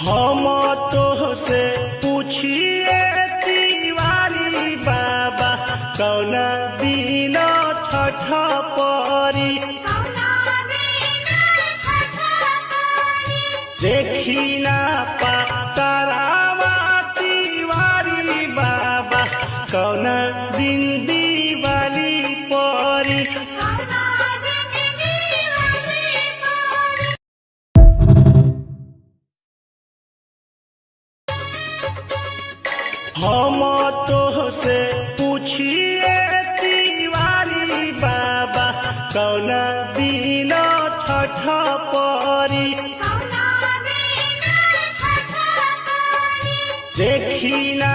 हम तो से पूछिए तिवारी बाबा कौन दिन छठ परी देखी ना पातारावा तिवारी बाबा कौन दिन दिवाली परी हम तो से पूछिए तिवारी बाबा कौन दिन छठ परी देखी ना